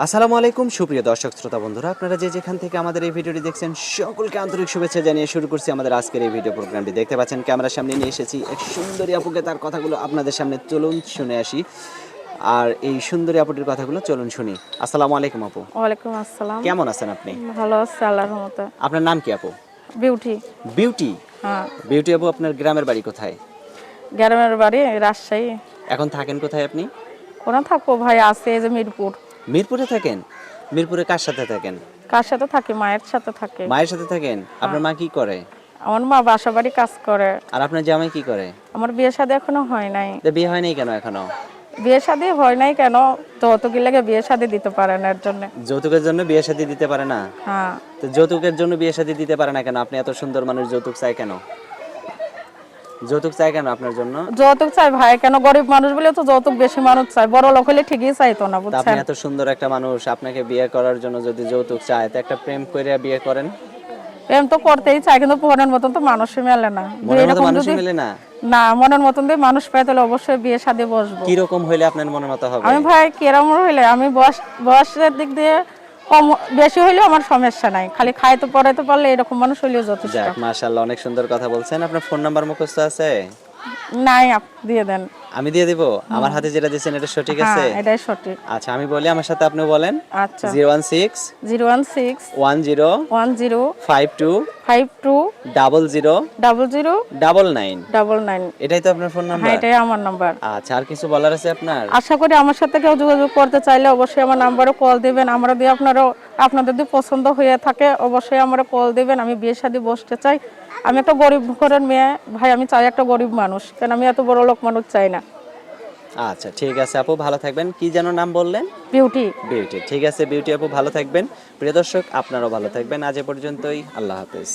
আসসালামু আলাইকুম সুপ্রিয় দর্শক শ্রোতা বন্ধুরা, আপনারা যে যেখান থেকে আমাদের এই ভিডিওটি দেখছেন সকলকে আন্তরিক শুভেচ্ছা জানিয়ে শুরু করছি আমাদের আজকের এই ভিডিও প্রোগ্রামটি। দেখতে পাচ্ছেন ক্যামেরার সামনে নিয়ে এসেছি এক সুন্দরী আপুকে, তার কথাগুলো আপনাদের সামনে চলুন শুনে আসি। আর এই সুন্দরী আপুটির কথাগুলো চলুন শুনি। আসসালামু আলাইকুম আপু। ওয়ালাইকুম আসসালাম। কেমন আছেন আপনি? ভালো আছি আল্লাহর রহমতে। আপনার নাম কি আপু? বিউটি। বিউটি। হ্যাঁ। বিউটি আপু, আপনার গ্রামের বাড়ি কোথায়? গ্রামের বাড়ি রাজশাহী। এখন থাকেন কোথায় আপনি? কোনা থাকবো ভাই, আছে এই যে মিরপুর। মিরপুরে থাকেন? মিরপুরে কার সাথে থাকেন? কার সাথে থাকি? মায়ের সাথে থাকে। মায়ের সাথে থাকেন? আপনার মা কি করে? আমার মা বাসা বাড়ি কাজ করে। আর আপনার জামাই কি করে? আমার বিয়ে শাদী এখনো হয় নাই। তা বিয়ে হয় নাই কেন এখনো? বিয়ে শাদী হয় নাই কেন? যৌতুক লাগে বিয়ে শাদী দিতে পারে না, এর জন্য। যৌতুকের জন্য বিয়ে শাদী দিতে পারে না? হ্যাঁ। তো যৌতুকের জন্য বিয়ে শাদী দিতে পারে না কেন? আপনি এত সুন্দর মানুষ, যৌতুক চাই কেন? যৌতুক চাই কেন আপনার জন্য? যৌতুক চাই ভাই কেন? গরিব মানুষ বলে তো যৌতুক বেশি মানুষ চাই, বড় লোক হলে ঠিকই চাইতো না, তা আপনি বুঝছেন? এত সুন্দর একটা মানুষ, আপনাকে বিয়ে করার জন্য যদি যৌতুক চায়, তো একটা প্রেম করে বিয়ে করেন। প্রেম তো করতেই চাই, কিন্তু মনের মতন তো মানুষই মেলে না। মনের মতো এরকম মানুষই যদি মেলে না? না মনের মতন দিয়ে মানুষ পাই তাহলে অবশ্যই বিয়ে শাদী বসবো। কি রকম হইলে আপনার মনের মতো হবে? আমি ভাই কেরম হইলে আমি বয়সের দিক দিয়ে কম বেশি হইলেও আমার সমস্যা নাই, খালি খাইতে পড়াইতে পারলে এরকম মানুষ হইলেও যথেষ্ট। যাক, মাশাআল্লাহ, অনেক সুন্দর কথা বলছেন। আপনার ফোন নাম্বার মুখস্থ আছে? নাই, দিয়ে দেন। আমি দিয়ে দিব? আমার হাতে যেটা দিয়েছেন এটা সঠিক আছে? হ্যাঁ, এটাই সঠিক। আচ্ছা, আমি বলি, আমার সাথে আপনি বলেন। আচ্ছা। 016 016 10 10 52 52 00 00 99। 99। এটাই তো আপনার ফোন হ্যাঁ, নাম্বার? এটাই আমার নাম্বার। আচ্ছা, আর কিছু বলার আছে আপনার? আশা করি আমার সাথে কেউ যোগাযোগ করতে চাইলে অবশ্যই আমার নাম্বারে কল দিবেন। আমরা দিয়ে আপনাদের যদি পছন্দ হয়ে থাকে অবশ্যই আমরা কল দিবেন। আমি বিয়ে শাদী বসতে চাই। আমি একটা গরিব ঘরের মেয়ে ভাই, আমি চাই একটা গরিব মানুষ, কারণ আমি এত বড় লোক মানুষ চাই না। আচ্ছা, ঠিক আছে আপু, ভালো থাকবেন। কি যেন নাম বললেন? বিউটি। বিউটি। ঠিক আছে বিউটি আপু, ভালো থাকবেন। প্রিয় দর্শক, আপনারাও ভালো থাকবেন। আজ এ পর্যন্তই। আল্লাহ হাফেজ।